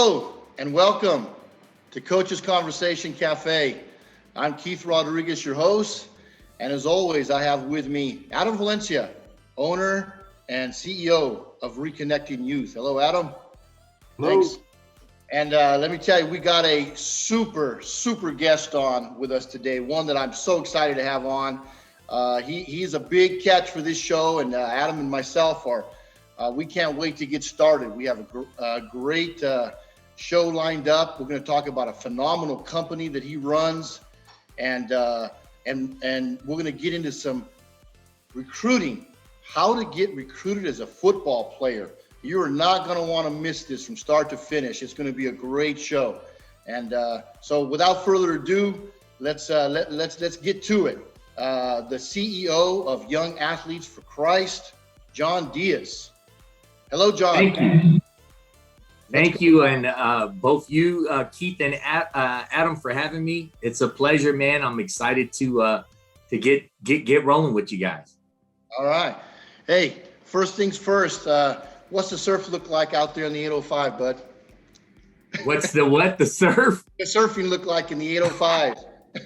Hello and welcome to Coach's Conversation Café. I'm Keith Rodriguez, your host, and as always, I have with me Adam Valencia, owner and CEO of Reconnecting Youth. Hello, Adam. Hello. Thanks. And let me tell you, we got a super guest on with us today, one that I'm so excited to have on. He's a big catch for this show, and Adam and myself we can't wait to get started. We have a great show lined up. We're going to talk about a phenomenal company that he runs, and we're going to get into some recruiting, how to get recruited as a football player. You are not going to want to miss this from start to finish. It's going to be a great show. And so without further ado, let's get to it. The CEO of Young Athletes for Christ, John Diaz. Hello, John. Thank you. Thank you, and both you, Keith and Adam, for having me. It's a pleasure, man. I'm excited to get rolling with you guys. All right. Hey, first things first. What's the surf look like out there in the 805, bud? What's the what? The surf? The surfing look like in the 805.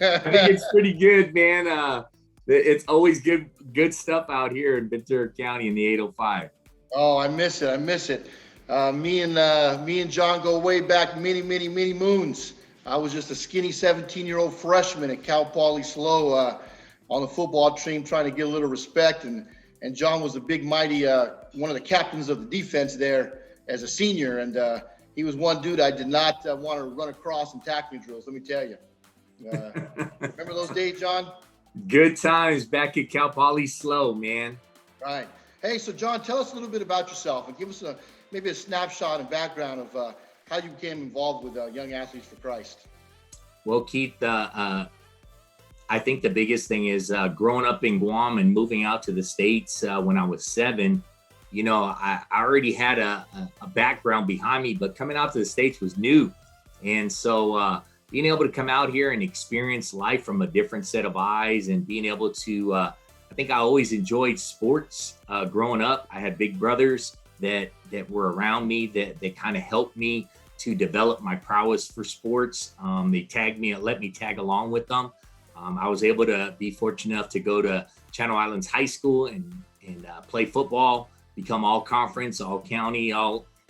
I think it's pretty good, man. It's always good stuff out here in Ventura County in the 805. Oh, I miss it. Me and John go way back many moons. I was just a skinny 17-year-old freshman at Cal Poly SLO on the football team, trying to get a little respect, and John was a big, mighty, one of the captains of the defense there as a senior, and he was one dude I did not want to run across in tackling drills, let me tell you. Remember those days, John? Good times back at Cal Poly SLO, man. Right. Hey, so John, tell us a little bit about yourself and give us maybe a snapshot and background of how you became involved with Young Athletes for Christ. Well, Keith, I think the biggest thing is growing up in Guam and moving out to the States when I was 7. You know, I already had a background behind me, but coming out to the States was new. And so being able to come out here and experience life from a different set of eyes and being able to, I think I always enjoyed sports growing up. I had big brothers that were around me that kind of helped me to develop my prowess for sports. They tagged me and let me tag along with them. I was able to be fortunate enough to go to Channel Islands High School and play football, become all conference, all county,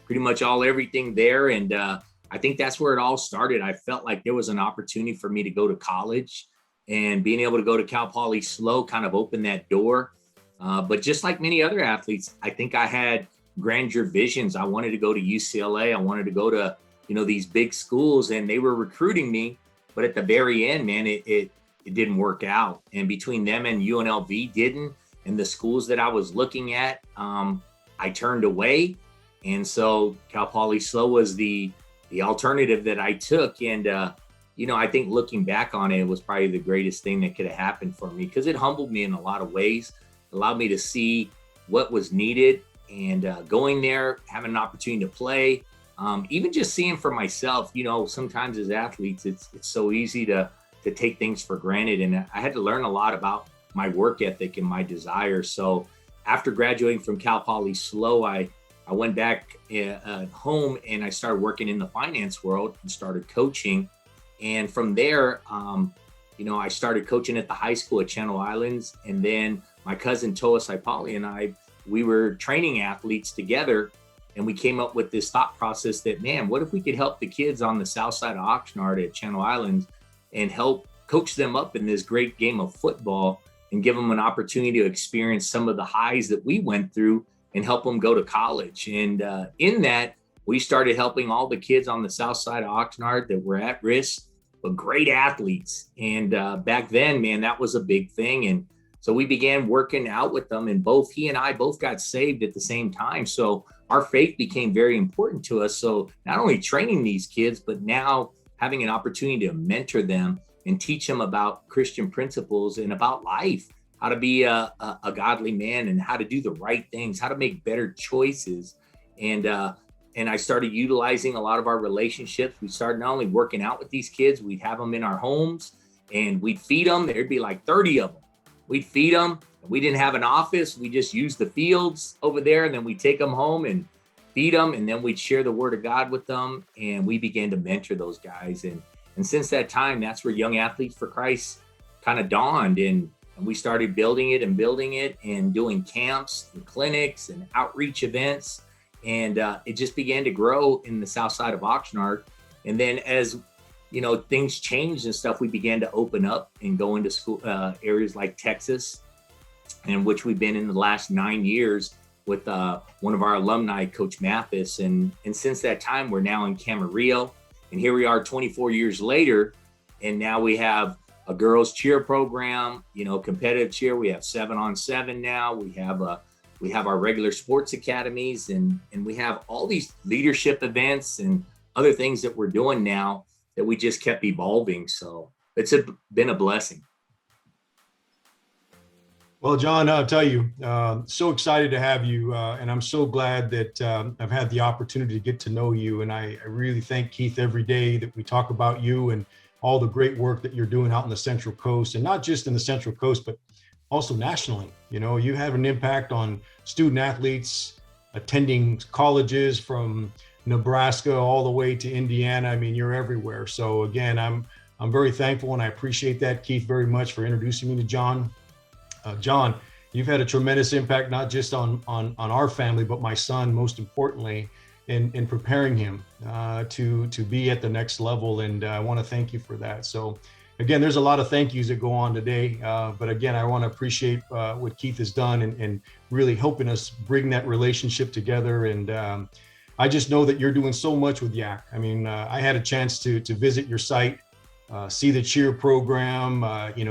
pretty much all everything there. And I think that's where it all started. I felt like there was an opportunity for me to go to college, and being able to go to Cal Poly SLO kind of opened that door. But just like many other athletes, I think I had grandeur visions. I wanted to go to UCLA. I wanted to go to, these big schools, and they were recruiting me. But at the very end, man, it didn't work out. And between them and UNLV didn't, and the schools that I was looking at, I turned away. And so Cal Poly SLO was the alternative that I took. And, I think looking back on it, it was probably the greatest thing that could have happened for me, because it humbled me in a lot of ways, allowed me to see what was needed, and going there, having an opportunity to play, even just seeing for myself, sometimes as athletes, it's so easy to take things for granted. And I had to learn a lot about my work ethic and my desire. So after graduating from Cal Poly SLO, I went back home and I started working in the finance world and started coaching. And from there, I started coaching at the high school at Channel Islands. And then my cousin Toa Saipali and we were training athletes together, and we came up with this thought process that, man, what if we could help the kids on the south side of Oxnard at Channel Islands and help coach them up in this great game of football and give them an opportunity to experience some of the highs that we went through and help them go to college. And in that, we started helping all the kids on the south side of Oxnard that were at risk, but great athletes. And back then, man, that was a big thing. And so we began working out with them, and both he and I both got saved at the same time. So our faith became very important to us. So not only training these kids, but now having an opportunity to mentor them and teach them about Christian principles and about life, how to be a godly man and how to do the right things, how to make better choices. And I started utilizing a lot of our relationships. We started not only working out with these kids, we'd have them in our homes and we'd feed them. There'd be like 30 of them. We'd feed them. We didn't have an office. We just used the fields over there, and then we take them home and feed them, and then we'd share the word of God with them, and we began to mentor those guys. And since that time, that's where Young Athletes for Christ kind of dawned, and we started building it and doing camps and clinics and outreach events. And it just began to grow in the south side of Oxnard. And then as things changed and stuff, we began to open up and go into school areas like Texas, in which we've been in the last 9 years with one of our alumni, Coach Mathis. And since that time, we're now in Camarillo. And here we are 24 years later. And now we have a girls cheer program, competitive cheer. We have 7-on-7 now. We have our regular sports academies, and we have all these leadership events and other things that we're doing now that we just kept evolving. So it's been a blessing. Well, John, I'll tell you, so excited to have you. And I'm so glad that I've had the opportunity to get to know you. And I really thank Keith every day that we talk about you and all the great work that you're doing out in the Central Coast, and not just in the Central Coast, but also nationally. You have an impact on student athletes attending colleges from Nebraska all the way to Indiana. I mean, you're everywhere. So again, I'm very thankful, and I appreciate that, Keith, very much for introducing me to John. John, you've had a tremendous impact, not just on our family, but my son, most importantly, in preparing him to be at the next level. And I want to thank you for that. So again, there's a lot of thank yous that go on today. But again, I want to appreciate what Keith has done and really helping us bring that relationship together. And I just know that you're doing so much with Yak. I mean, I had a chance to visit your site, see the cheer program,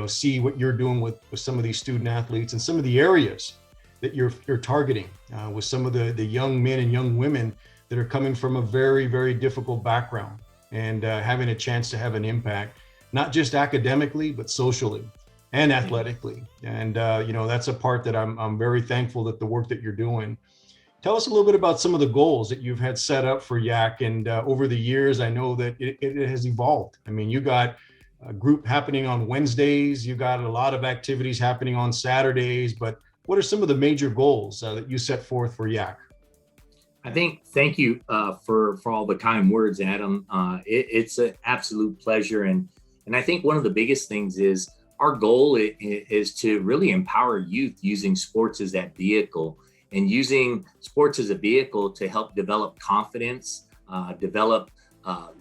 see what you're doing with some of these student athletes and some of the areas that you're targeting with some of the young men and young women that are coming from a very, very difficult background, and having a chance to have an impact, not just academically, but socially and athletically. And, that's a part that I'm very thankful that the work that you're doing. Tell us a little bit about some of the goals that you've had set up for Yak. And over the years, I know that it has evolved. I mean, you got a group happening on Wednesdays, you got a lot of activities happening on Saturdays, but what are some of the major goals that you set forth for Yak? Thank you for all the kind words, Adam. It's an absolute pleasure. And I think one of the biggest things is our goal is to really empower youth using sports as that vehicle, and using sports as a vehicle to help develop confidence, develop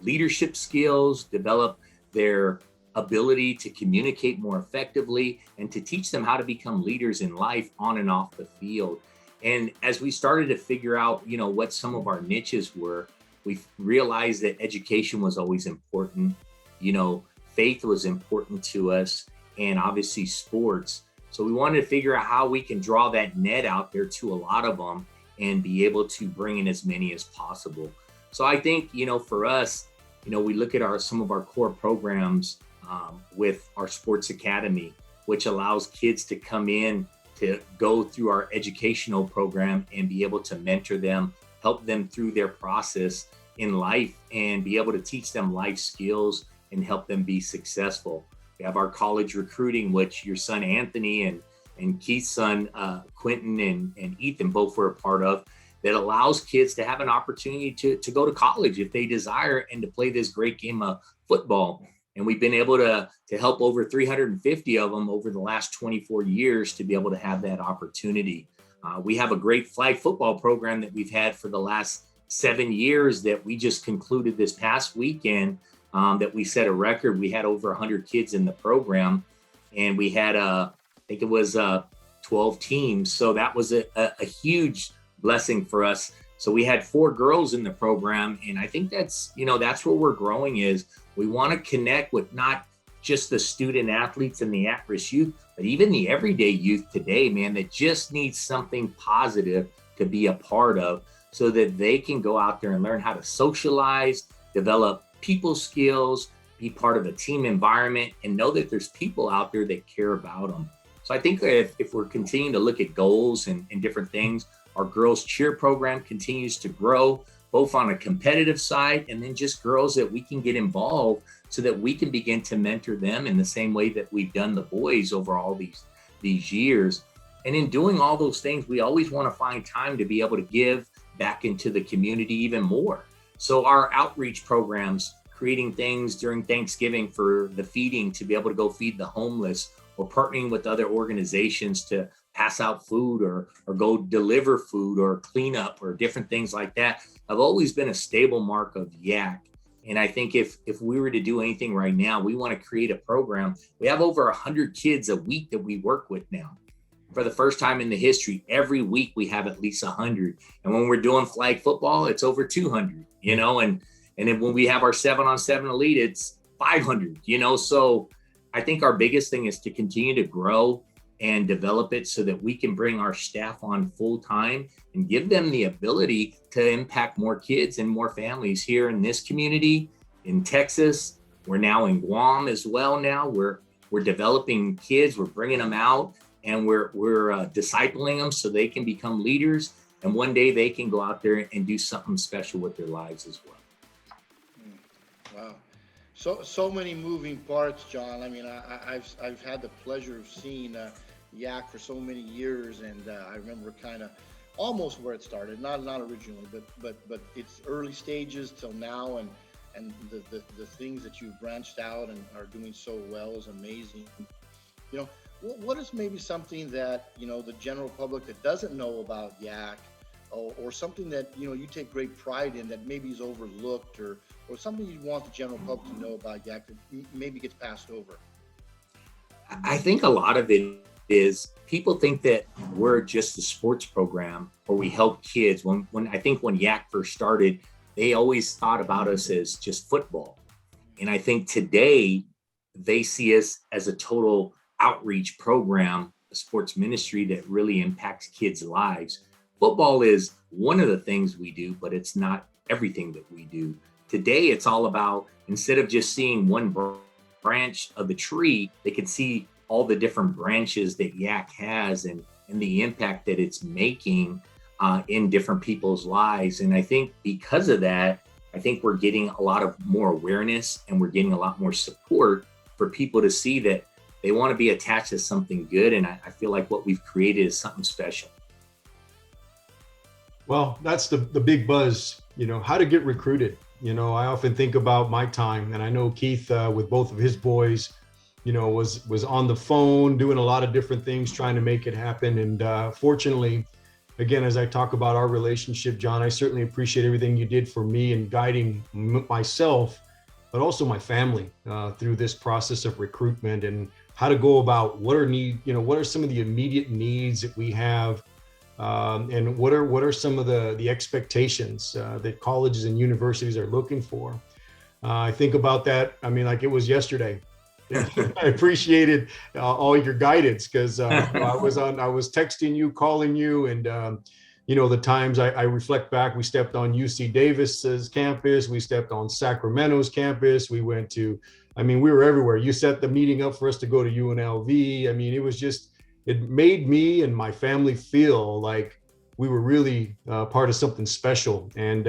leadership skills, develop their ability to communicate more effectively, and to teach them how to become leaders in life on and off the field. And as we started to figure out, what some of our niches were, we realized that education was always important. Faith was important to us, and obviously sports. So we wanted to figure out how we can draw that net out there to a lot of them and be able to bring in as many as possible. So I think, for us, we look at some of our core programs with our sports academy, which allows kids to come in to go through our educational program and be able to mentor them, help them through their process in life, and be able to teach them life skills and help them be successful. We have our college recruiting, which your son Anthony and Keith's son Quentin and Ethan both were a part of, that allows kids to have an opportunity to go to college if they desire, and to play this great game of football. And we've been able to help over 350 of them over the last 24 years to be able to have that opportunity. We have a great flag football program that we've had for the last 7 years that we just concluded this past weekend, that we set a record. We had over 100 kids in the program, and we had, I think it was 12 teams. So that was a huge blessing for us. So we had 4 girls in the program. And I think that's where we're growing is we want to connect with not just the student athletes and the at-risk youth, but even the everyday youth today, man, that just needs something positive to be a part of, so that they can go out there and learn how to socialize, develop people skills, be part of a team environment, and know that there's people out there that care about them. So I think if we're continuing to look at goals and different things, our girls cheer program continues to grow, both on a competitive side, and then just girls that we can get involved so that we can begin to mentor them in the same way that we've done the boys over all these years. And in doing all those things, we always want to find time to be able to give back into the community even more. So our outreach programs, creating things during Thanksgiving for the feeding to be able to go feed the homeless, or partnering with other organizations to pass out food or go deliver food or clean up or different things like that, have always been a stable mark of Yak. And I think if we were to do anything right now, we want to create a program. We have over 100 kids a week that we work with now. For the first time in the history, every week we have at least 100. And when we're doing flag football, it's over 200, and then when we have our 7-on-7 elite, it's 500, So I think our biggest thing is to continue to grow and develop it so that we can bring our staff on full time and give them the ability to impact more kids and more families here in this community, in Texas. We're now in Guam as well. Now we're developing kids, we're bringing them out, and we're discipling them so they can become leaders. And one day they can go out there and do something special with their lives as well. Wow. So many moving parts, John. I mean, I've had the pleasure of seeing Yak for so many years, and I remember kind of almost where it started, not originally, but it's early stages till now, and the things that you've branched out and are doing so well is amazing. What is maybe something that the general public that doesn't know about Yak, or something that you take great pride in that maybe is overlooked, or something you want the general public to know about Yak that maybe gets passed over? I think a lot of it is people think that we're just a sports program or we help kids. When I think when Yak first started, they always thought about us as just football. And I think today they see us as a total outreach program, a sports ministry that really impacts kids' lives. Football is one of the things we do, but it's not everything that we do. Today, it's all about, instead of just seeing one branch of the tree, they can see all the different branches that Yak has and the impact that it's making in different people's lives. And I think because of that, I think we're getting a lot of more awareness, and we're getting a lot more support for people to see that they want to be attached to something good. And I feel like what we've created is something special. Well, that's the big buzz, how to get recruited. I often think about my time, and I know Keith with both of his boys, was on the phone doing a lot of different things, trying to make it happen. And fortunately, again, as I talk about our relationship, John, I certainly appreciate everything you did for me in guiding myself, but also my family through this process of recruitment and how to go about what are some of the immediate needs that we have. And what are some of the expectations that colleges and universities are looking for? I think about that. I mean, like it was yesterday. I appreciated all your guidance because I was texting you, calling you, and the times I reflect back. We stepped on UC Davis's campus. We stepped on Sacramento's campus. We went to, we were everywhere. You set the meeting up for us to go to UNLV. I mean, it was just. It made me and my family feel like we were really part of something special, and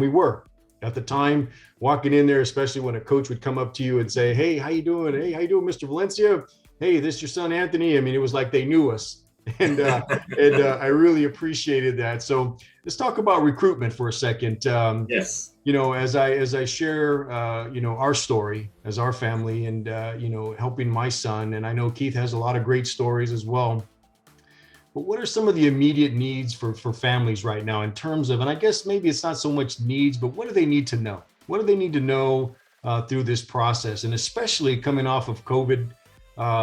we were at the time walking in there, especially when a coach would come up to you and say, "Hey, how you doing? Hey, how you doing, Mr. Valencia? Hey, this is your son Anthony." It was like they knew us, and I really appreciated that. So let's talk about recruitment for a second. Yes. As I share, our story as our family and, helping my son, and I know Keith has a lot of great stories as well. But what are some of the immediate needs for families right now in terms of, and I guess maybe it's not so much needs, but what do they need to know? What do they need to know through this process? And especially coming off of COVID,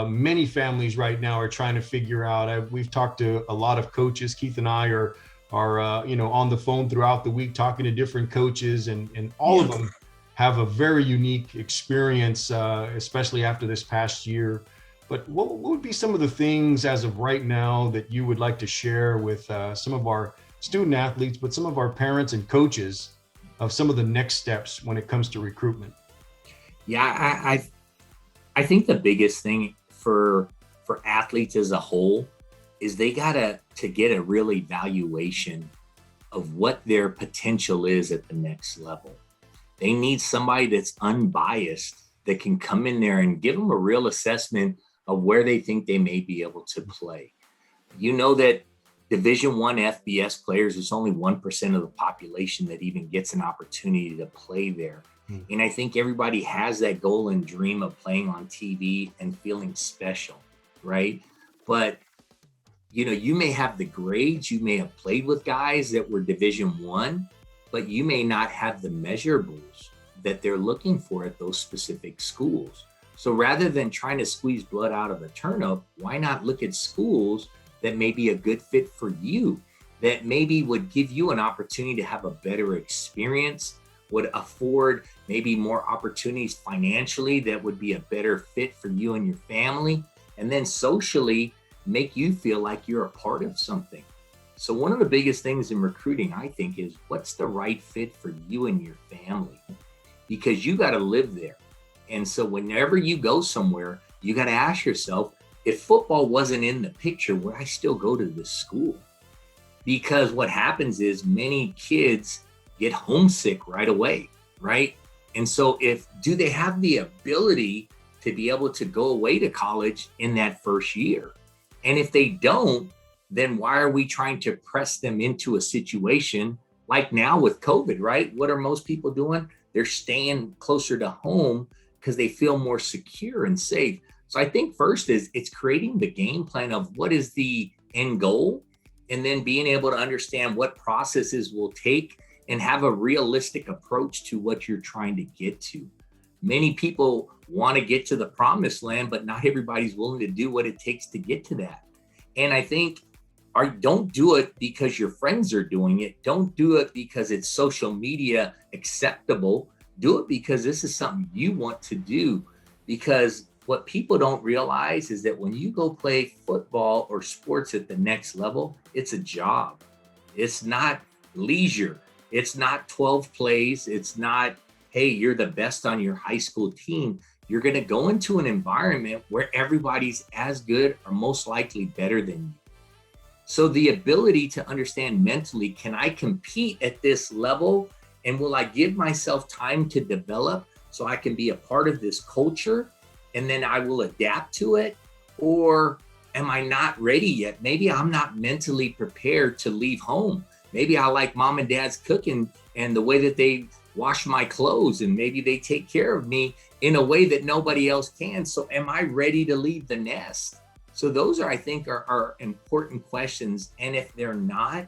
many families right now are trying to figure out, we've talked to a lot of coaches. Keith and I are on the phone throughout the week talking to different coaches, and all of them have a very unique experience, especially after this past year. But what would be some of the things as of right now that you would like to share with some of our student athletes, but some of our parents and coaches of some of the next steps when it comes to recruitment? Yeah, I think the biggest thing for athletes as a whole is they gotta to get a real evaluation of what their potential is at the next level. They need somebody that's unbiased that can come in there and give them a real assessment of where they think they may be able to play. That Division One FBS players, is only 1% of the population that even gets an opportunity to play there. And I think everybody has that goal and dream of playing on TV and feeling special, right? But you may have the grades, you may have played with guys that were Division One, but you may not have the measurables that they're looking for at those specific schools. So rather than trying to squeeze blood out of a turnip, why not look at schools that may be a good fit for you, that maybe would give you an opportunity to have a better experience, would afford maybe more opportunities financially that would be a better fit for you and your family, and then socially make you feel like you're a part of something. So one of the biggest things in recruiting, I think, is what's the right fit for you and your family, because you got to live there. And so whenever you go somewhere, you got to ask yourself, if football wasn't in the picture, would I still go to this school? Because what happens is many kids get homesick right away, right? And so do they have the ability to be able to go away to college in that first year? And if they don't, then why are we trying to press them into a situation like now with COVID, right? What are most people doing? They're staying closer to home because they feel more secure and safe. So I think first is it's creating the game plan of what is the end goal, and then being able to understand what processes will take and have a realistic approach to what you're trying to get to. Many people want to get to the promised land, but not everybody's willing to do what it takes to get to that. And I think don't do it because your friends are doing it. Don't do it because it's social media acceptable. Do it because this is something you want to do. Because what people don't realize is that when you go play football or sports at the next level, it's a job. It's not leisure. It's not 12 plays. It's not, hey, you're the best on your high school team. You're going to go into an environment where everybody's as good or most likely better than you. So the ability to understand mentally, can I compete at this level? And will I give myself time to develop so I can be a part of this culture and then I will adapt to it? Or am I not ready yet? Maybe I'm not mentally prepared to leave home. Maybe I like mom and dad's cooking and the way that they wash my clothes, and maybe they take care of me in a way that nobody else can. So am I ready to leave the nest? So those I think are important questions. And if they're not,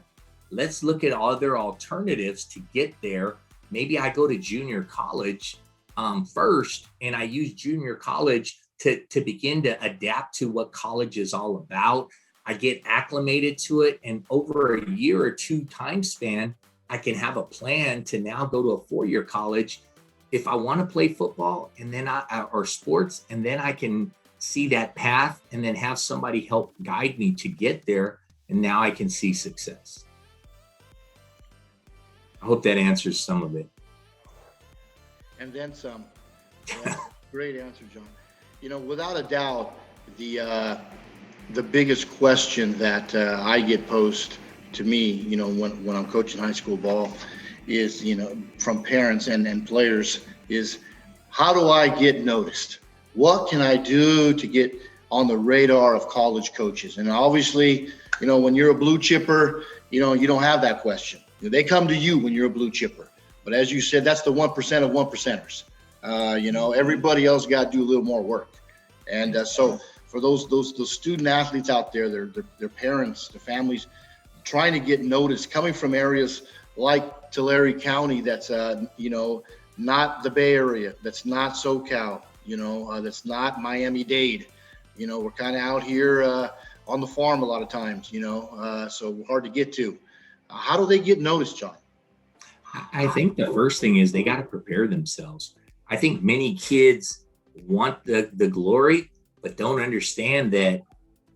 let's look at other alternatives to get there. Maybe I go to junior college first, and I use junior college to begin to adapt to what college is all about. I get acclimated to it, and over a year or two time span, I can have a plan to now go to a 4-year college if I want to play football and then or sports, and then I can see that path and then have somebody help guide me to get there. And now I can see success. I hope that answers some of it. And then some. Yeah, great answer, John. Without a doubt, the biggest question that I get posed to me, when I'm coaching high school ball is, from parents and players is, how do I get noticed? What can I do to get on the radar of college coaches? And obviously, when you're a blue chipper, you don't have that question. They come to you when you're a blue chipper. But as you said, that's the 1% of 1%ers. Everybody else got to do a little more work. And so for those student athletes out there, their parents, their families, trying to get noticed, coming from areas like Tulare County, that's not the Bay Area, that's not SoCal, that's not Miami-Dade. We're kind of out here on the farm a lot of times, so hard to get to. How do they get noticed, John? I think the first thing is they got to prepare themselves. I think many kids want the glory, but don't understand that,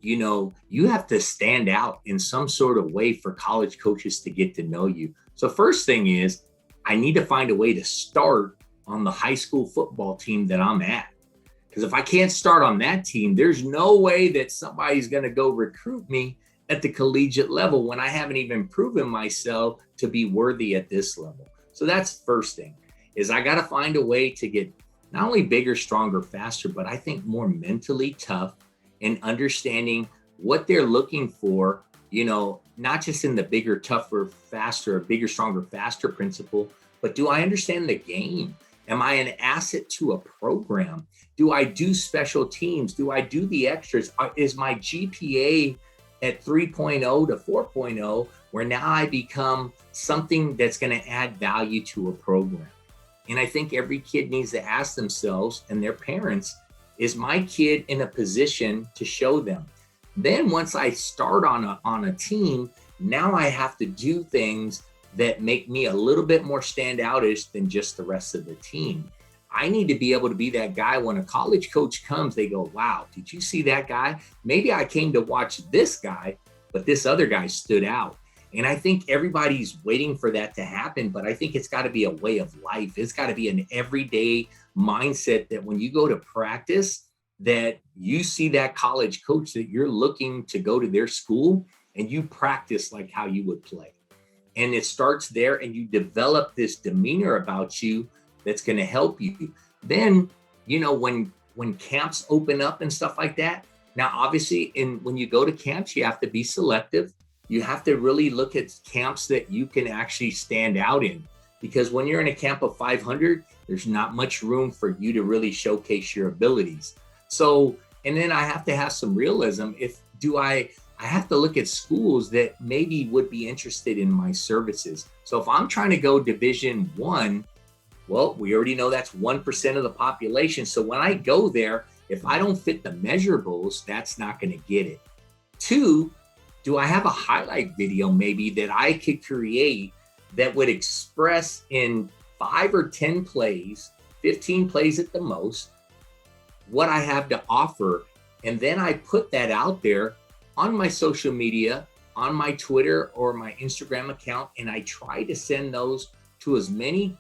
you have to stand out in some sort of way for college coaches to get to know you. So first thing is, I need to find a way to start on the high school football team that I'm at. Because if I can't start on that team, there's no way that somebody's going to go recruit me at the collegiate level when I haven't even proven myself to be worthy at this level. So that's the first thing, is I got to find a way to get not only bigger, stronger, faster, but I think more mentally tough and understanding what they're looking for, not just in the bigger, tougher, faster, bigger, stronger, faster principle, but do I understand the game? Am I an asset to a program? Do I do special teams? Do I do the extras? Is my GPA at 3.0 to 4.0, where now I become something that's going to add value to a program? And I think every kid needs to ask themselves and their parents, is my kid in a position to show them? Then once I start on a team, now I have to do things that make me a little bit more standoutish than just the rest of the team. I need to be able to be that guy when a college coach comes, they go, wow, did you see that guy? Maybe I came to watch this guy, but this other guy stood out. And I think everybody's waiting for that to happen, but I think it's got to be a way of life. It's got to be an everyday mindset that when you go to practice, that you see that college coach that you're looking to go to their school and you practice like how you would play. And it starts there, and you develop this demeanor about you that's going to help you. Then, you know, when camps open up and stuff like that, now obviously when you go to camps, you have to be selective. You have to really look at camps that you can actually stand out in, because when you're in a camp of 500, there's not much room for you to really showcase your abilities. So, and then I have to have some realism. I have to look at schools that maybe would be interested in my services. So if I'm trying to go Division I, well, we already know that's 1% of the population. So when I go there, if I don't fit the measurables, that's not going to get it. 2, do I have a highlight video maybe that I could create that would express in 5 or 10 plays, 15 plays at the most, what I have to offer? And then I put that out there on my social media, on my Twitter or my Instagram account, and I try to send those to as many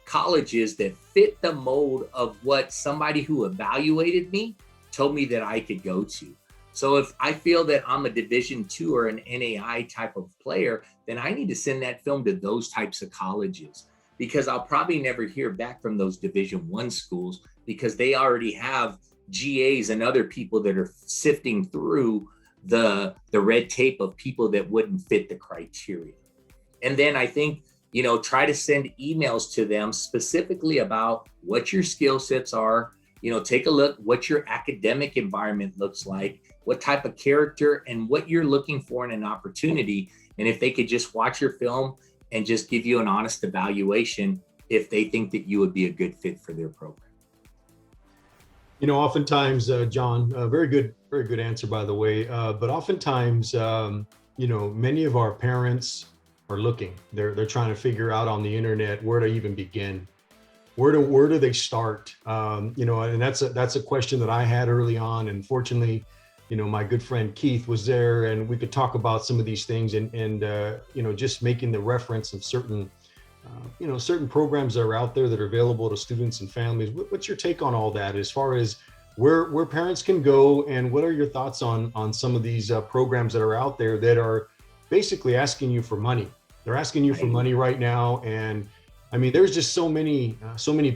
colleges that fit the mold of what somebody who evaluated me told me that I could go to. So if I feel that I'm a Division II or an NAI type of player, then I need to send that film to those types of colleges, because I'll probably never hear back from those Division I schools, because they already have GAs and other people that are sifting through the red tape of people that wouldn't fit the criteria. And then I think, you know, try to send emails to them specifically about what your skill sets are. You know, take a look what your academic environment looks like, what type of character, and what you're looking for in an opportunity. And if they could just watch your film and just give you an honest evaluation if they think that you would be a good fit for their program. You know, oftentimes, John, very good answer, by the way. But oftentimes, you know, many of our parents are looking. They're trying to figure out on the internet where to even begin. Where do they start? You know, and that's a question that I had early on. And fortunately, you know, my good friend Keith was there, and we could talk about some of these things, and you know, just making the reference of certain you know, certain programs that are out there that are available to students and families. What's your take on all that, as far as where parents can go, and what are your thoughts on some of these programs that are out there that are basically asking you for money? They're asking you for money right now, and I mean, there's just so many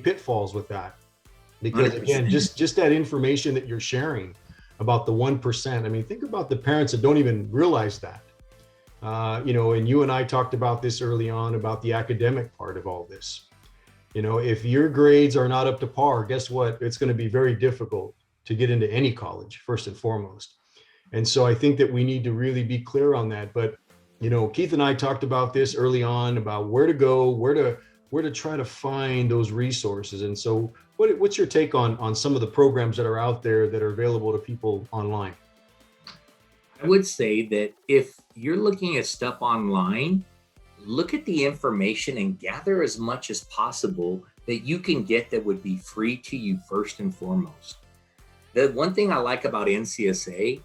pitfalls with that, because 100%. Again, just that information that you're sharing about the 1%. I mean, think about the parents that don't even realize that. You know, and you and I talked about this early on about the academic part of all this. You know, if your grades are not up to par, guess what? It's going to be very difficult to get into any college, first and foremost. And so I think that we need to really be clear on that. But, you know, Keith and I talked about this early on about where to go, where to try to find those resources. And so what's your take on some of the programs that are out there that are available to people online? I would say that if you're looking at stuff online, look at the information and gather as much as possible that you can get that would be free to you first and foremost. The one thing I like about NCSA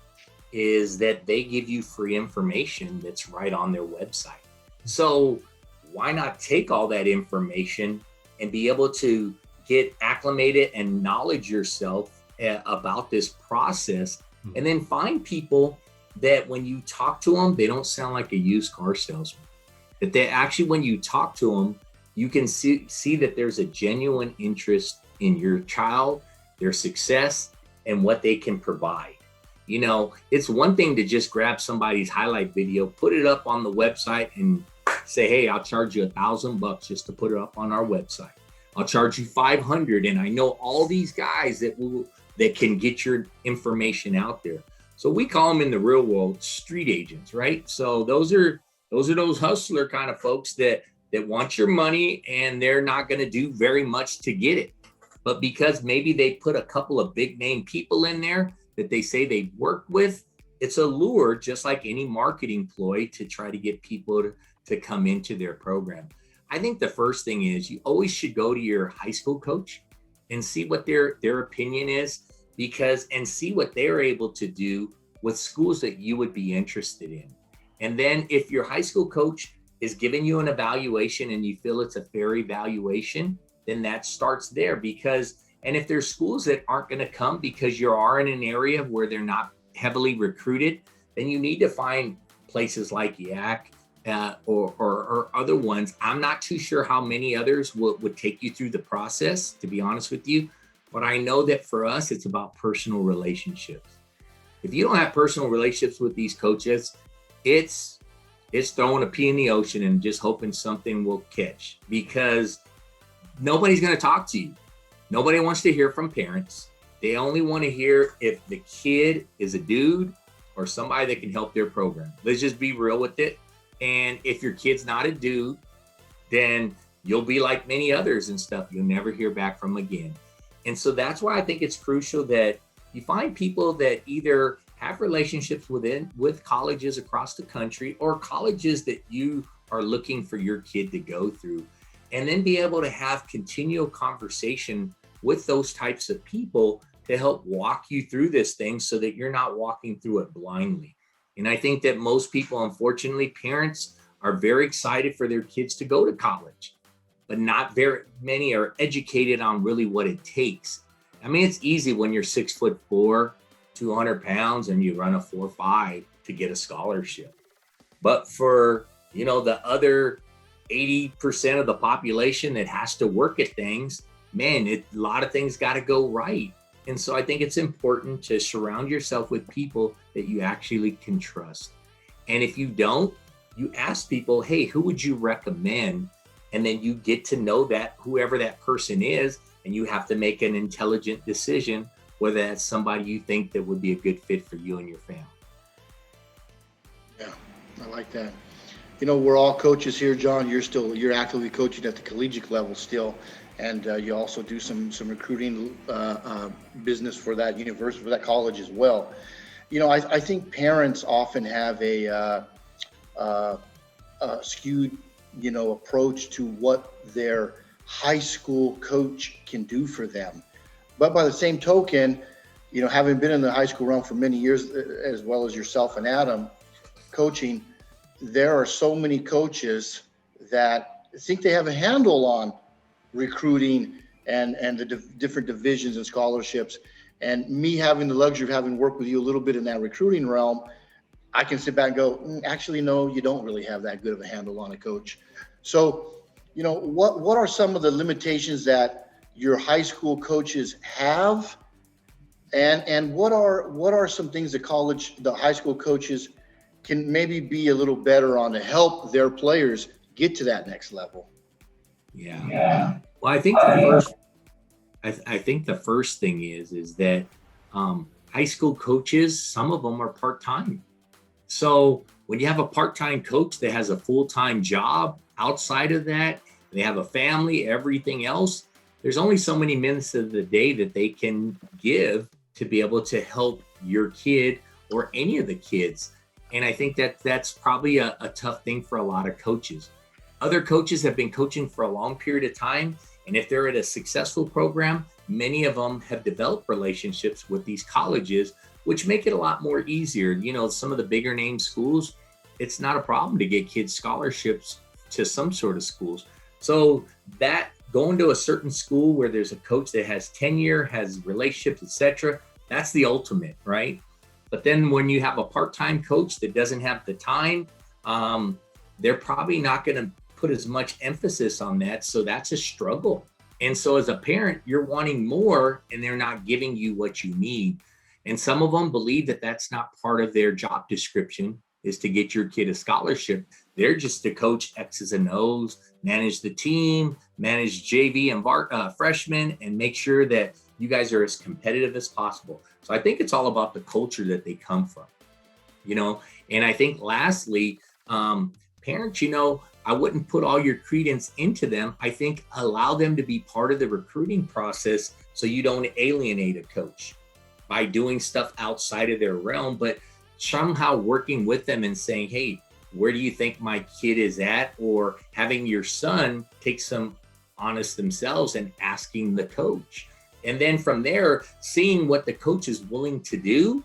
is that they give you free information that's right on their website. So why not take all that information and be able to get acclimated and knowledge yourself about this process, and then find people that when you talk to them, they don't sound like a used car salesman. That they actually, when you talk to them, you can see that there's a genuine interest in your child, their success, and what they can provide. It's one thing to just grab somebody's highlight video, put it up on the website and say, hey, I'll charge you $1,000 just to put it up on our website. I'll charge you 500. And I know all these guys that can get your information out there. So we call them in the real world street agents, right? So those are those hustler kind of folks that want your money and they're not going to do very much to get it. But because maybe they put a couple of big name people in there that they say they work with, it's a lure, just like any marketing ploy, to try to get people to come into their program. I think the first thing is you always should go to your high school coach and see what their opinion is, and see what they're able to do with schools that you would be interested in. And then if your high school coach is giving you an evaluation and you feel it's a fair evaluation, then that starts there. And if there's schools that aren't going to come because you are in an area where they're not heavily recruited, then you need to find places like YAC or other ones. I'm not too sure how many others would take you through the process, to be honest with you. But I know that for us, it's about personal relationships. If you don't have personal relationships with these coaches, it's throwing a pea in the ocean and just hoping something will catch, because nobody's going to talk to you. Nobody wants to hear from parents. They only want to hear if the kid is a dude or somebody that can help their program. Let's just be real with it. And if your kid's not a dude, then you'll be like many others and stuff. You'll never hear back from again. And so that's why I think it's crucial that you find people that either have relationships with colleges across the country or colleges that you are looking for your kid to go through, and then be able to have continual conversation with those types of people to help walk you through this thing so that you're not walking through it blindly. And I think that most people, unfortunately, parents are very excited for their kids to go to college, but not very many are educated on really what it takes. I mean, it's easy when you're 6'4", 200 pounds, and you run a 4.5 to get a scholarship. But for, the other 80% of the population that has to work at things, man, a lot of things got to go right. And so I think it's important to surround yourself with people that you actually can trust. And if you don't, you ask people, hey, who would you recommend? And then you get to know that whoever that person is, and you have to make an intelligent decision whether that's somebody you think that would be a good fit for you and your family. Yeah, I like that. We're all coaches here, John. You're actively coaching at the collegiate level still, and you also do some recruiting business for that university, for that college as well. I think parents often have a skewed, approach to what their high school coach can do for them. But by the same token, having been in the high school realm for many years, as well as yourself and Adam coaching, there are so many coaches that think they have a handle on recruiting and the different divisions and scholarships. And me having the luxury of having worked with you a little bit in that recruiting realm, I can sit back and go, actually, no, you don't really have that good of a handle on a coach. So, what are some of the limitations that your high school coaches have? And what are some things the high school coaches can maybe be a little better on to help their players get to that next level? Yeah. Well, I think the first thing is that high school coaches, some of them are part-time. So when you have a part-time coach that has a full-time job outside of that, they have a family, everything else, there's only so many minutes of the day that they can give to be able to help your kid or any of the kids. And I think that's probably a tough thing for a lot of coaches. Other coaches have been coaching for a long period of time. And if they're at a successful program, many of them have developed relationships with these colleges, which make it a lot more easier. Some of the bigger name schools, it's not a problem to get kids scholarships to some sort of schools. So that going to a certain school where there's a coach that has tenure, has relationships, etc., that's the ultimate, right? But then when you have a part-time coach that doesn't have the time, they're probably not going to put as much emphasis on that. So that's a struggle. And so as a parent, you're wanting more and they're not giving you what you need. And some of them believe that that's not part of their job description, is to get your kid a scholarship. They're just to coach X's and O's, manage the team, manage JV and freshmen, and make sure that you guys are as competitive as possible. So I think it's all about the culture that they come from, And I think lastly, parents, I wouldn't put all your credence into them. I think allow them to be part of the recruiting process so you don't alienate a coach by doing stuff outside of their realm, but somehow working with them and saying, hey, where do you think my kid is at? Or having your son take some honest themselves and asking the coach. And then from there, seeing what the coach is willing to do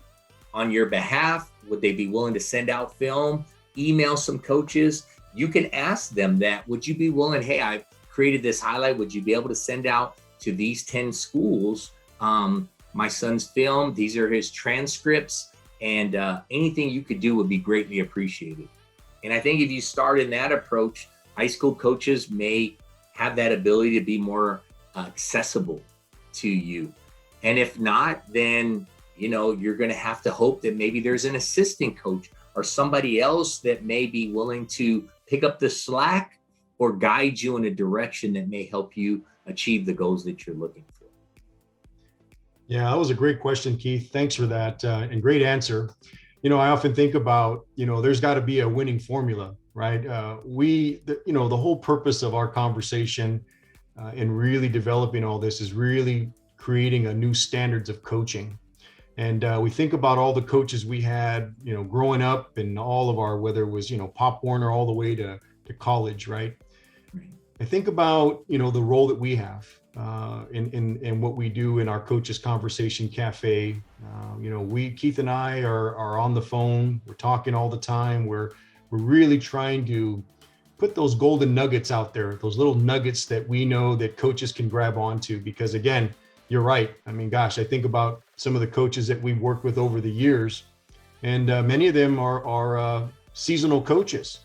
on your behalf. Would they be willing to send out film, email some coaches? You can ask them that. Would you be willing, hey, I've created this highlight. Would you be able to send out to these 10 schools my son's film? These are his transcripts. And anything you could do would be greatly appreciated. And I think if you start in that approach, high school coaches may have that ability to be more accessible to you. And if not, then, you're going to have to hope that maybe there's an assistant coach or somebody else that may be willing to pick up the slack or guide you in a direction that may help you achieve the goals that you're looking for. Yeah, that was a great question, Keith. Thanks for that and great answer. I often think about, there's got to be a winning formula, right? The whole purpose of our conversation and really developing all this is really creating a new standards of coaching. And we think about all the coaches we had, growing up and all of our, whether it was, Pop Warner all the way to college, right? I think about, the role that we have in what we do in our Coaches Conversation Cafe. Keith and I are on the phone. We're talking all the time. We're really trying to put those golden nuggets out there, those little nuggets that we know that coaches can grab onto, because again, you're right. I mean, gosh, I think about some of the coaches that we've worked with over the years, and many of them are seasonal coaches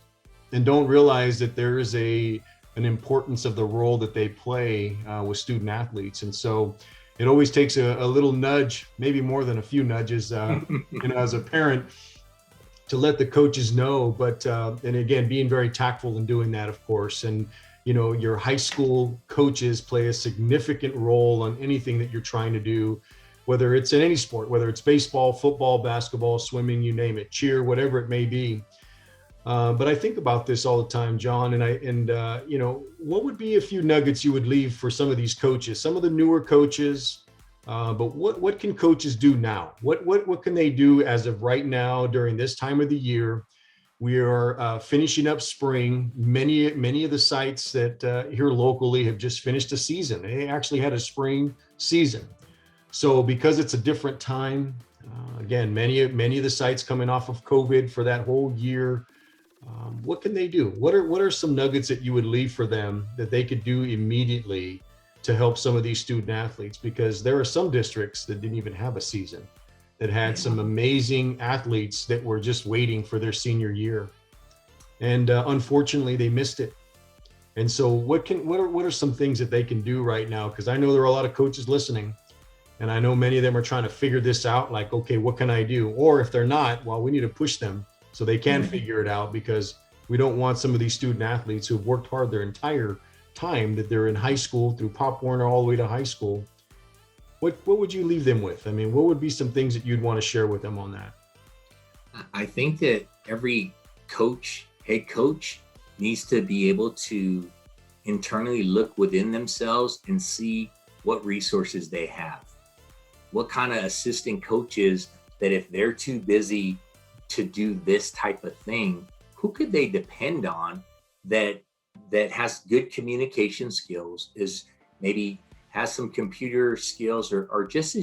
and don't realize that there is an importance of the role that they play with student athletes. And so it always takes a little nudge, maybe more than a few nudges, as a parent, to let the coaches know. But and again, being very tactful in doing that, of course. And your high school coaches play a significant role on anything that you're trying to do, whether it's in any sport, whether it's baseball, football, basketball, swimming, you name it, cheer, whatever it may be. But I think about this all the time, John, and what would be a few nuggets you would leave for some of these coaches, some of the newer coaches, but what can coaches do now? What can they do as of right now during this time of the year? We are finishing up spring. Many of the sites that here locally have just finished a season. They actually had a spring season. So because it's a different time, again, many of the sites coming off of COVID for that whole year. What can they do? What are some nuggets that you would leave for them that they could do immediately to help some of these student athletes? Because there are some districts that didn't even have a season, that had some amazing athletes that were just waiting for their senior year. And unfortunately, they missed it. And so what are some things that they can do right now? Because I know there are a lot of coaches listening, and I know many of them are trying to figure this out, like, okay, what can I do? Or if they're not, well, we need to push them so they can figure it out, because we don't want some of these student athletes who have worked hard their entire time that they're in high school, through Pop Warner all the way to high school. What would you leave them with? I mean, what would be some things that you'd want to share with them on that? I think that every coach, head coach, needs to be able to internally look within themselves and see what resources they have. What kind of assistant coaches that if they're too busy to do this type of thing, who could they depend on that has good communication skills, is maybe has some computer skills, or just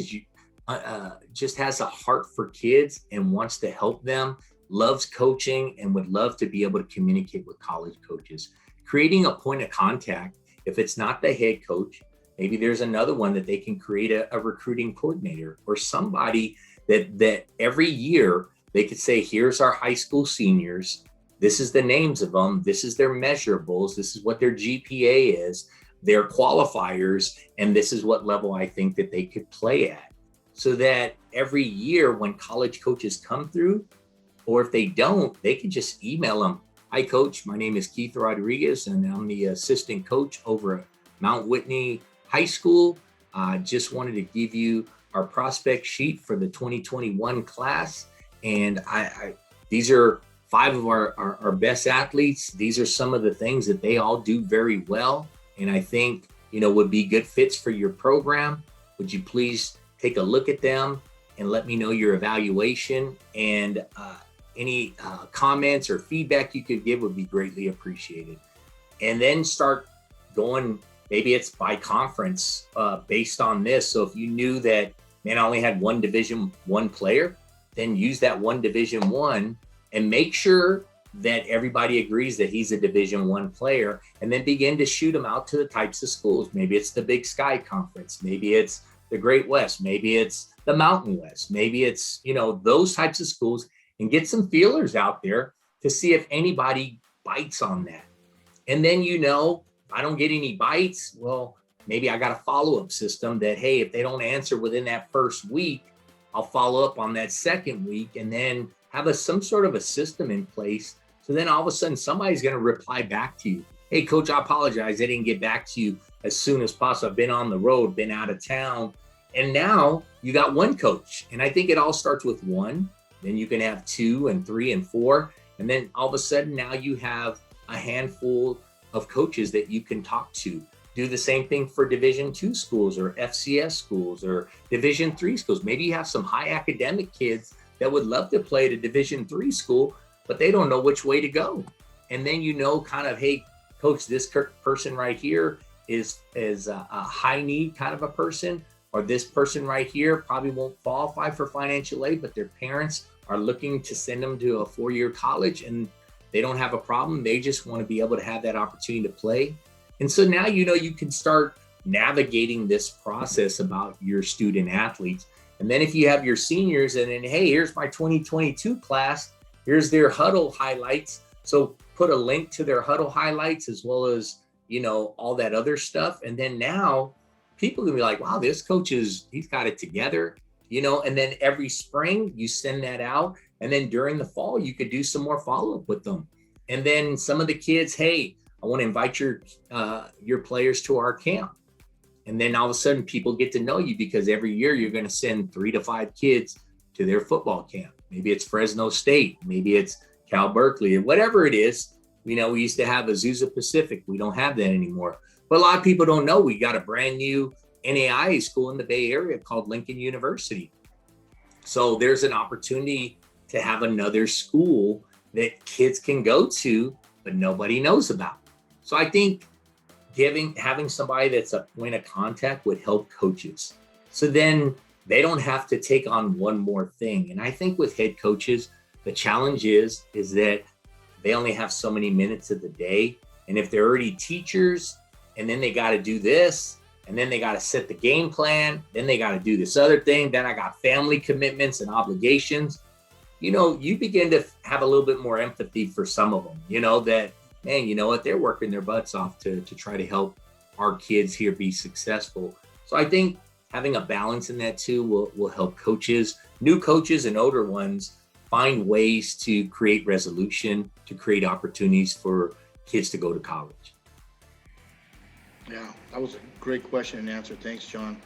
just has a heart for kids and wants to help them, loves coaching and would love to be able to communicate with college coaches. Creating a point of contact. If it's not the head coach, maybe there's another one that they can create a recruiting coordinator, or somebody that every year they could say, here's our high school seniors. This is the names of them. This is their measurables. This is what their GPA is, their qualifiers, and this is what level I think that they could play at. so that every year when college coaches come through, or if they don't, they can just email them. Hi, Coach. My name is Keith Rodriguez, and I'm the assistant coach over at Mount Whitney High School. Just wanted to give you our prospect sheet for the 2021 class. And these are 5 of our best athletes. These are some of the things that they all do very well, and I think, would be good fits for your program. Would you please take a look at them and let me know your evaluation, and any comments or feedback you could give would be greatly appreciated. And then start going, maybe it's by conference based on this. So if you knew that, man, I only had one Division I player, then use that one Division I and make sure that everybody agrees that he's a Division I player, and then begin to shoot them out to the types of schools. Maybe it's the Big Sky Conference, maybe it's the Great West, maybe it's the Mountain West, maybe it's, those types of schools, and get some feelers out there to see if anybody bites on that. And then, if I don't get any bites, well, maybe I got a follow-up system that, hey, if they don't answer within that first week, I'll follow up on that second week, and then have some sort of a system in place. So then all of a sudden somebody's going to reply back to you. Hey, Coach, I apologize. I didn't get back to you as soon as possible. I've been on the road, been out of town. And now you got one coach. And I think it all starts with one. Then you can have 2 and 3 and 4. And then all of a sudden now you have a handful of coaches that you can talk to. Do the same thing for Division II schools or FCS schools or Division III schools. Maybe you have some high academic kids that would love to play at a Division III school, but they don't know which way to go. And then kind of, hey, Coach, this person right here is a high need kind of a person, or this person right here probably won't qualify for financial aid, but their parents are looking to send them to a 4-year college and they don't have a problem. They just want to be able to have that opportunity to play. And so now, you can start navigating this process about your student athletes. And then if you have your seniors, and then, hey, here's my 2022 class, here's their huddle highlights. So put a link to their huddle highlights as well as, all that other stuff. And then now people can be like, wow, this coach he's got it together, and then every spring you send that out. And then during the fall, you could do some more follow-up with them. And then some of the kids, hey, I want to invite your players to our camp. And then all of a sudden people get to know you, because every year you're going to send 3 to 5 kids to their football camp. Maybe it's Fresno State, maybe it's Cal Berkeley, or whatever it is. We used to have Azusa Pacific. We don't have that anymore. But a lot of people don't know we got a brand new NAIA school in the Bay Area called Lincoln University. So there's an opportunity to have another school that kids can go to, but nobody knows about. So I think having somebody that's a point of contact would help coaches. So then they don't have to take on one more thing. And I think with head coaches, the challenge is that they only have so many minutes of the day. And if they're already teachers, and then they got to do this, and then they got to set the game plan, then they got to do this other thing, then I got family commitments and obligations, you begin to have a little bit more empathy for some of them, that, man, you know what, they're working their butts off to try to help our kids here be successful. So I think having a balance in that too will help coaches, new coaches and older ones, find ways to create resolution, to create opportunities for kids to go to college. Yeah, that was a great question and answer. Thanks, John.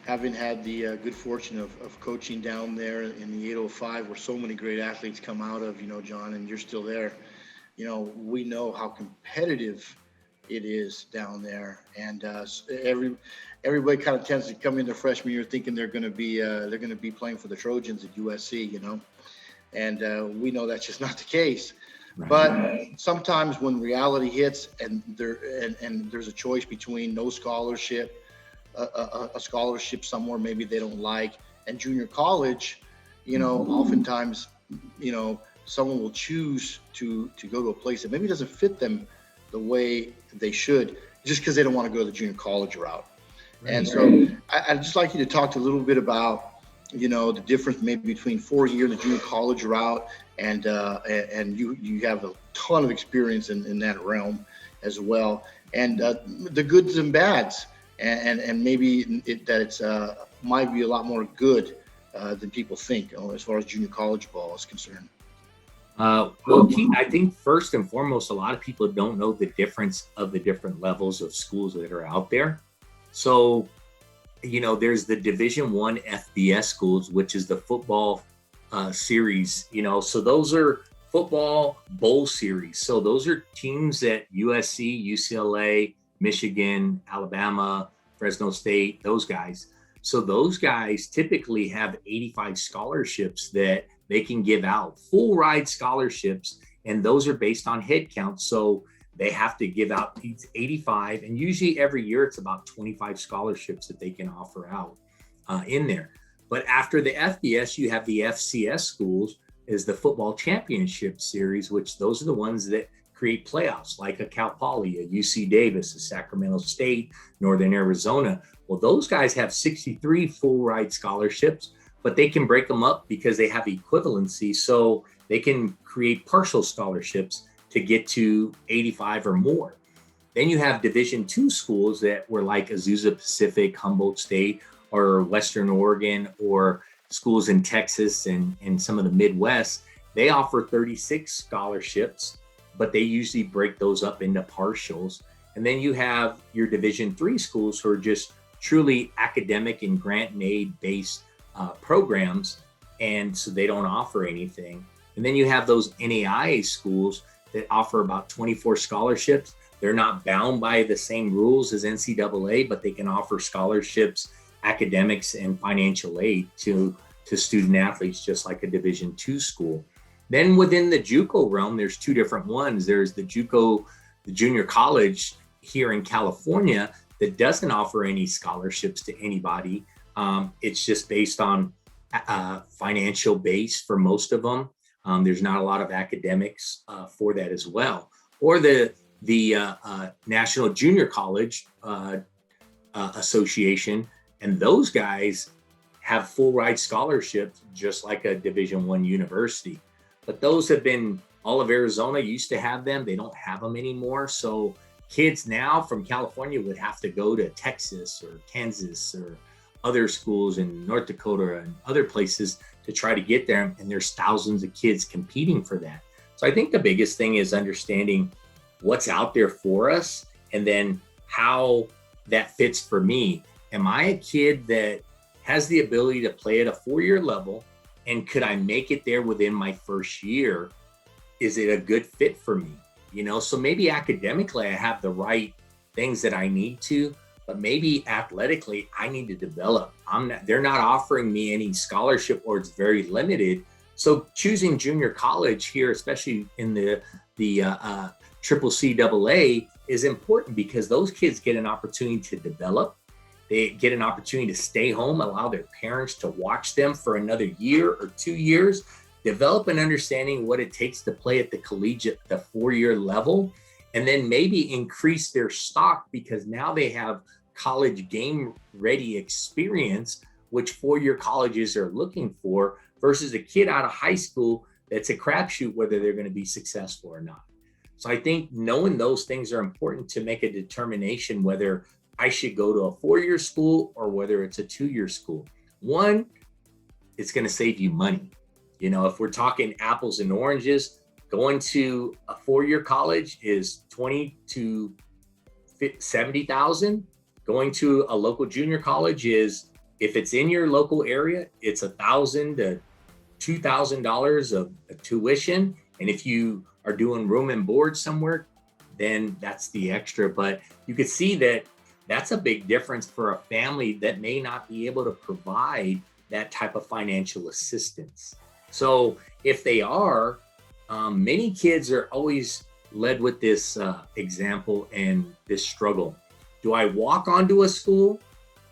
Having had the good fortune of coaching down there in the 805, where so many great athletes come out of, John, and you're still there, we know how competitive it is down there. And everybody kind of tends to come in their freshman year thinking they're going to be playing for the Trojans at USC, and we know that's just not the case. Right. But sometimes when reality hits and there's a choice between no scholarship, a scholarship somewhere maybe they don't like, and junior college, oftentimes, someone will choose to go to a place that maybe doesn't fit them the way they should, just because they don't want to go the junior college route. Right. And so I'd just like you to talk a little bit about, the difference maybe between 4-year, the junior college route, and you have a ton of experience in that realm as well, and the goods and bads, and maybe it's might be a lot more good than people think as far as junior college ball is concerned. Well, Keith, I think first and foremost, a lot of people don't know the difference of the different levels of schools that are out there. So, there's the Division I FBS schools, which is the football series. So those are football bowl series. So those are teams at USC, UCLA, Michigan, Alabama, Fresno State, those guys. So those guys typically have 85 scholarships that they can give out, full ride scholarships, and those are based on head count. So they have to give out these 85, and usually every year it's about 25 scholarships that they can offer out in there. But after the FBS, you have the FCS schools, is the football championship series, which those are the ones that create playoffs, like a Cal Poly, a UC Davis, a Sacramento State, Northern Arizona. Well, those guys have 63 full ride scholarships, but they can break them up because they have equivalency. So they can create partial scholarships to get to 85 or more. Then you have Division II schools that were like Azusa Pacific, Humboldt State, or Western Oregon, or schools in Texas and some of the Midwest. They offer 36 scholarships, but they usually break those up into partials. And then you have your Division III schools who are just truly academic and grant and aid based programs, and so they don't offer anything. And then you have those NAIA schools that offer about 24 scholarships. They're not bound by the same rules as NCAA, but they can offer scholarships, academics, and financial aid to student athletes, just like a Division II school. Then within the JUCO realm, there's two different ones. There's the JUCO, the junior college here in California, that doesn't offer any scholarships to anybody. It's just based on financial base for most of them. There's not a lot of academics for that as well. Or the National Junior College Association, and those guys have full ride scholarships, just like a Division I university. But those have been, all of Arizona used to have them. They don't have them anymore. So kids now from California would have to go to Texas or Kansas or other schools in North Dakota and other places to try to get there. And there's thousands of kids competing for that. So I think the biggest thing is understanding what's out there for us, and then how that fits for me. Am I a kid that has the ability to play at a 4-year level? And could I make it there within my first year? Is it a good fit for me? So maybe academically I have the right things that I need to, but maybe athletically I need to develop. They're not offering me any scholarship, or it's very limited. So choosing junior college here, especially in the triple CAA, is important, because those kids get an opportunity to develop. They get an opportunity to stay home, allow their parents to watch them for another year or 2 years, develop an understanding what it takes to play at the collegiate, the 4-year level, and then maybe increase their stock, because now they have college game ready experience, which 4-year colleges are looking for, versus a kid out of high school that's a crapshoot whether they're going to be successful or not. So I think knowing those things are important to make a determination whether I should go to a 4-year school or whether it's a 2-year school. One, it's going to save you money. If we're talking apples and oranges, going to a 4-year college is $20,000 to $70,000. Going to a local junior college is, if it's in your local area, it's $1,000 to $2,000 of tuition. And if you are doing room and board somewhere, then that's the extra. But you could see that that's a big difference for a family that may not be able to provide that type of financial assistance. So if they are, many kids are always led with this example and this struggle. Do I walk onto a school,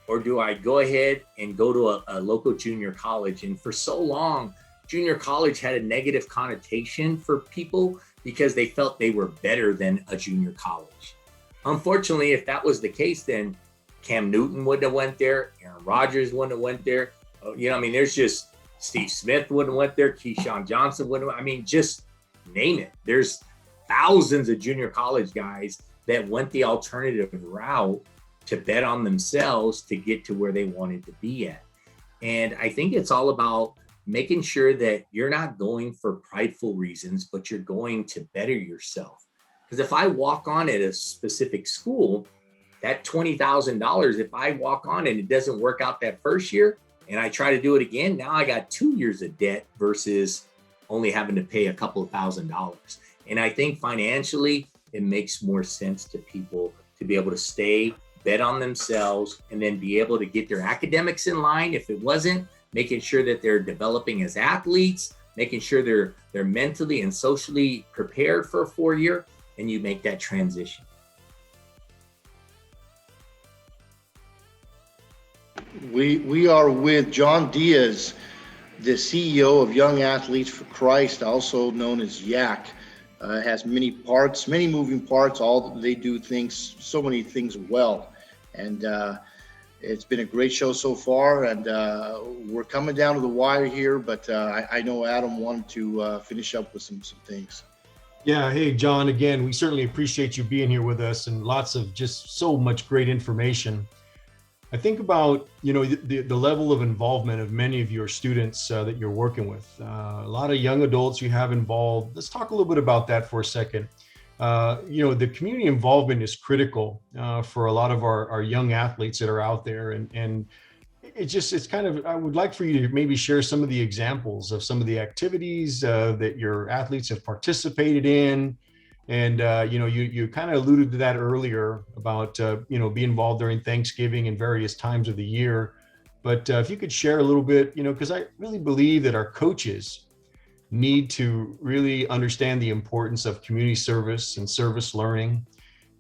or do I go ahead and go to a local junior college? And for so long, junior college had a negative connotation for people because they felt they were better than a junior college. Unfortunately, if that was the case, then Cam Newton wouldn't have went there. Aaron Rodgers wouldn't have went there. There's just Steve Smith wouldn't have went there. Keyshawn Johnson wouldn't have, just name it. There's thousands of junior college guys that went the alternative route to bet on themselves to get to where they wanted to be at. And I think it's all about making sure that you're not going for prideful reasons, but you're going to better yourself. Because if I walk on at a specific school, that $20,000, if I walk on and it doesn't work out that first year and I try to do it again, now I got 2 years of debt versus only having to pay a couple of $1,000s. And I think financially, it makes more sense to people to be able to stay, bet on themselves, and then be able to get their academics in line. If it wasn't, making sure that they're developing as athletes, making sure they're mentally and socially prepared for a 4-year, and you make that transition. We are with John Diaz, the CEO of Young Athletes for Christ, also known as YAC. Has many parts, many moving parts. All they do things, so many things well, and it's been a great show so far. And we're coming down to the wire here, but I know Adam wanted to finish up with some things. Yeah. Hey, John, again, we certainly appreciate you being here with us, and lots of just so much great information. I think about, the level of involvement of many of your students that you're working with. A lot of young adults you have involved. Let's talk a little bit about that for a second. The community involvement is critical for a lot of our young athletes that are out there. And it's kind of, I would like for you to maybe share some of the examples of some of the activities that your athletes have participated in. And, you kind of alluded to that earlier about, being involved during Thanksgiving and various times of the year. But if you could share a little bit, because I really believe that our coaches need to really understand the importance of community service and service learning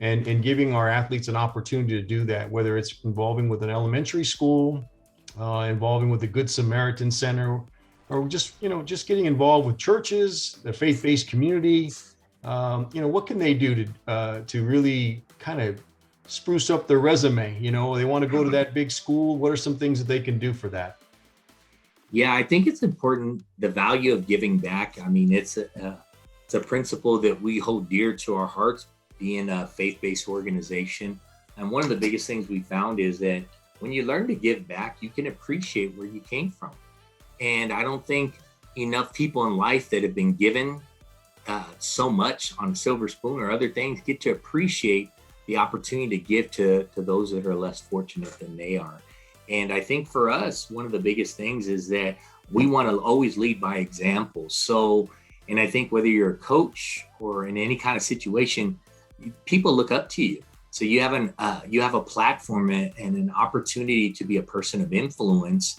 and giving our athletes an opportunity to do that, whether it's involving with an elementary school, involving with the Good Samaritan Center, or just getting involved with churches, the faith-based community. What can they do to really kind of spruce up their resume? They want to go to that big school. What are some things that they can do for that? Yeah, I think it's important, the value of giving back. I mean, it's a principle that we hold dear to our hearts, being a faith-based organization. And one of the biggest things we found is that when you learn to give back, you can appreciate where you came from. And I don't think enough people in life that have been given so much on a silver spoon or other things get to appreciate the opportunity to give to those that are less fortunate than they are. And I think for us, one of the biggest things is that we want to always lead by example. So, and I think whether you're a coach or in any kind of situation, people look up to you. So you have a platform and an opportunity to be a person of influence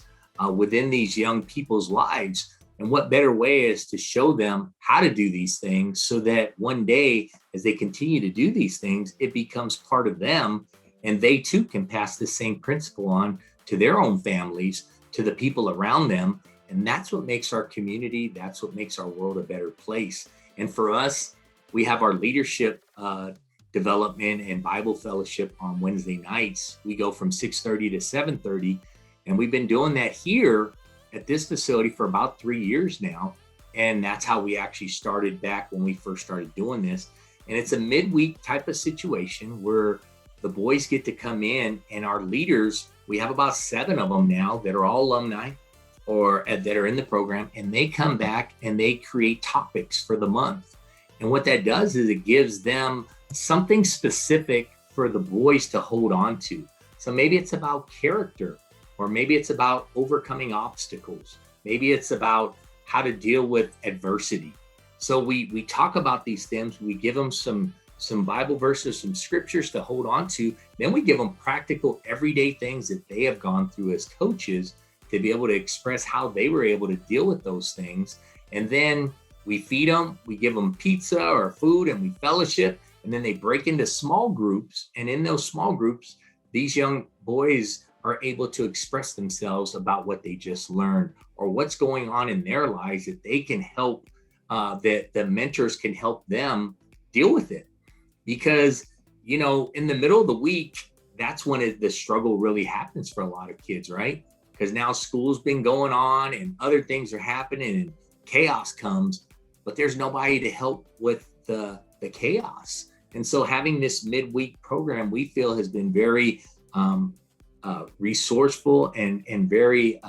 within these young people's lives. And what better way is to show them how to do these things so that one day, as they continue to do these things, it becomes part of them, and they too can pass the same principle on to their own families, to the people around them. And that's what makes our community, that's what makes our world a better place. And for us, we have our leadership development and Bible fellowship on Wednesday nights. We go from 6:30 to 7:30, and we've been doing that here at this facility for about 3 years now. And that's how we actually started back when we first started doing this. And it's a midweek type of situation where the boys get to come in, and our leaders, we have about 7 of them now that are all alumni or that are in the program, and they come back and they create topics for the month. And what that does is it gives them something specific for the boys to hold on to. So maybe it's about character, or maybe it's about overcoming obstacles. Maybe it's about how to deal with adversity. So we talk about these things. We give them some Bible verses, some scriptures to hold on to. Then we give them practical everyday things that they have gone through as coaches to be able to express how they were able to deal with those things. And then we feed them, we give them pizza or food, and we fellowship. And then they break into small groups. And in those small groups, these young boys are able to express themselves about what they just learned or what's going on in their lives that they can help, that the mentors can help them deal with it. Because, in the middle of the week, that's when the struggle really happens for a lot of kids, right? Because now school's been going on and other things are happening and chaos comes, but there's nobody to help with the chaos. And so having this midweek program, we feel, has been very resourceful and very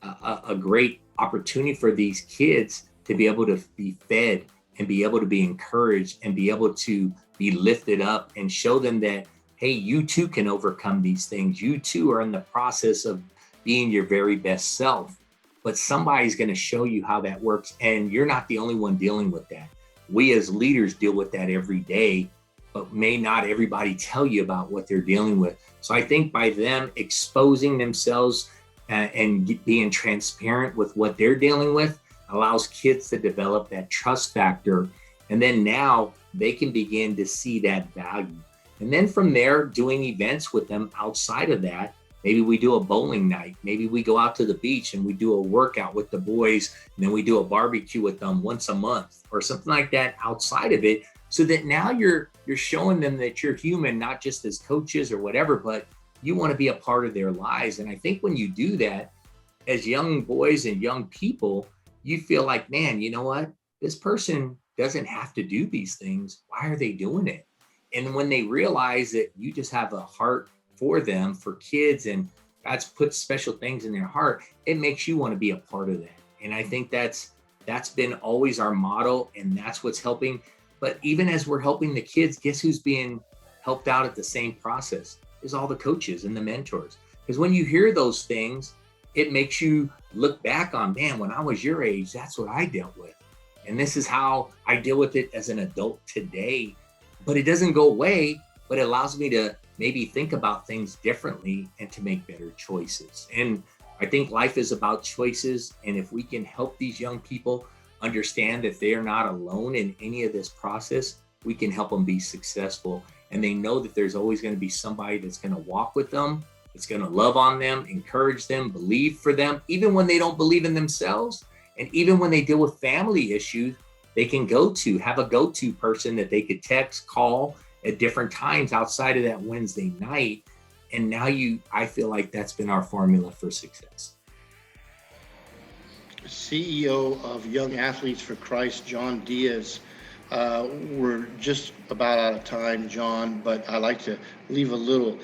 a great opportunity for these kids to be able to be fed and be able to be encouraged and be able to be lifted up and show them that, hey, you too can overcome these things. You too are in the process of being your very best self, but somebody's going to show you how that works. And you're not the only one dealing with that. We as leaders deal with that every day, but may not everybody tell you about what they're dealing with. So I think by them exposing themselves and being transparent with what they're dealing with allows kids to develop that trust factor. And then now they can begin to see that value. And then from there, doing events with them outside of that, maybe we do a bowling night, maybe we go out to the beach and we do a workout with the boys, and then we do a barbecue with them once a month or something like that outside of it, so that now you're showing them that you're human, not just as coaches or whatever, but you want to be a part of their lives. And I think when you do that as young boys and young people, you feel like, man, you know what? This person doesn't have to do these things. Why are they doing it? And when they realize that you just have a heart for them, for kids, and God's put special things in their heart, it makes you want to be a part of that. And I think that's been always our motto, and that's what's helping. But even as we're helping the kids, guess who's being helped out at the same process? Is all the coaches and the mentors. Because when you hear those things, it makes you look back on, man, when I was your age, that's what I dealt with. And this is how I deal with it as an adult today. But it doesn't go away, but it allows me to maybe think about things differently and to make better choices. And I think life is about choices. And if we can help these young people understand that they are not alone in any of this process, we can help them be successful. And they know that there's always going to be somebody that's going to walk with them, that's going to love on them, encourage them, believe for them, even when they don't believe in themselves. And even when they deal with family issues, they can have a go-to person that they could text, call at different times outside of that Wednesday night. And now I feel like that's been our formula for success. CEO of Young Athletes for Christ, John Diaz. We're just about out of time, John, but I like to leave a little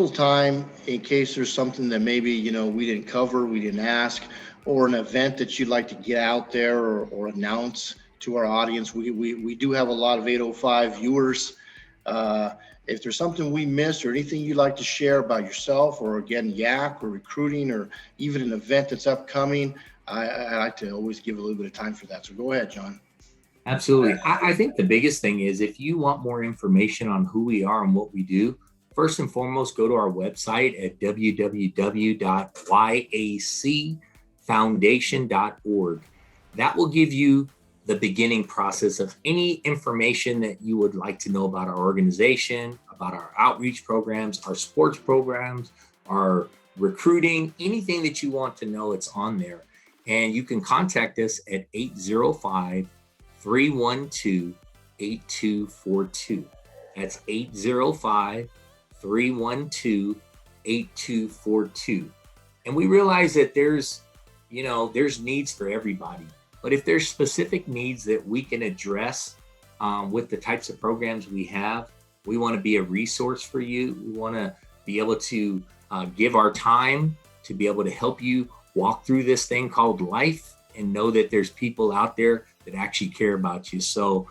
time in case there's something that maybe, we didn't cover, we didn't ask, or an event that you'd like to get out there or announce to our audience. We do have a lot of 805 viewers. If there's something we missed or anything you'd like to share about yourself, or again, Yak or recruiting, or even an event that's upcoming, I like to always give a little bit of time for that. So go ahead, John. Absolutely. I think the biggest thing is, if you want more information on who we are and what we do, first and foremost, go to our website at www.yacfoundation.org. That will give you the beginning process of any information that you would like to know about our organization, about our outreach programs, our sports programs, our recruiting, anything that you want to know, it's on there. And you can contact us at 805-312-8242. That's 805-312-8242. And we realize that there's needs for everybody. But if there's specific needs that we can address with the types of programs we have, we want to be a resource for you. We want to be able to give our time to be able to help you walk through this thing called life, and know that there's people out there that actually care about you. So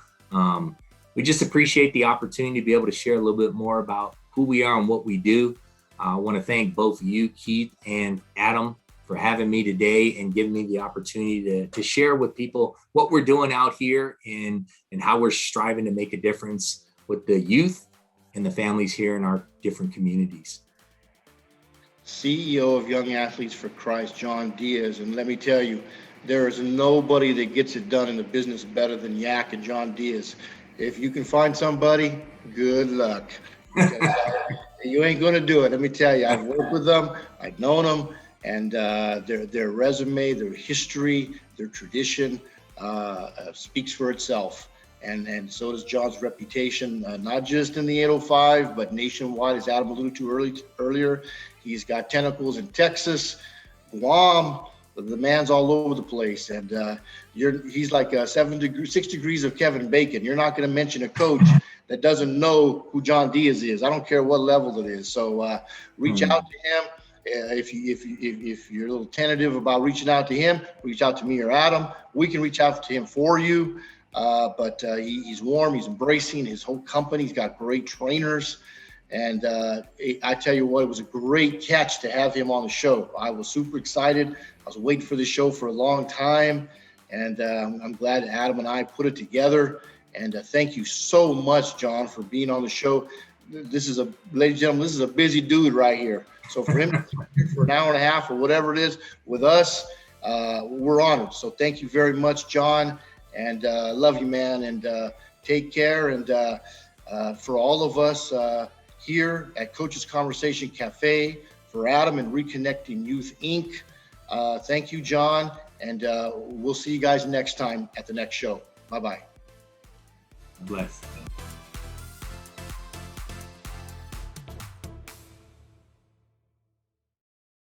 we just appreciate the opportunity to be able to share a little bit more about who we are and what we do. I want to thank both you, Keith, and Adam, for having me today and giving me the opportunity to share with people what we're doing out here and how we're striving to make a difference with the youth and the families here in our different communities. CEO of Young Athletes for Christ, John Diaz. And let me tell you, there is nobody that gets it done in the business better than Yak and John Diaz. If you can find somebody, good luck. You ain't going to do it. Let me tell you, I've worked with them, I've known them, and their resume, their history, their tradition speaks for itself. And so does John's reputation, not just in the 805, but nationwide, as Adam alluded to earlier. He's got tentacles in Texas, Guam. The man's all over the place, and he's like 6 degrees of Kevin Bacon. You're not going to mention a coach that doesn't know who John Diaz is. I don't care what level it is. So reach out to him. If you're a little tentative about reaching out to him, reach out to me or Adam. We can reach out to him for you. But he's warm. He's embracing his whole company. He's got great trainers. And I tell you what, it was a great catch to have him on the show. I was super excited. I was waiting for this show for a long time. And I'm glad Adam and I put it together. And thank you so much, John, for being on the show. This is ladies and gentlemen, this is a busy dude right here. So for him to be here for an hour and a half or whatever it is with us, we're honored. So thank you very much, John. And love you, man. And take care. And for all of us here at Coach's Conversation Cafe, for Adam and Reconnecting Youth, Inc., thank you, John. And we'll see you guys next time at the next show. Bye-bye. Bless.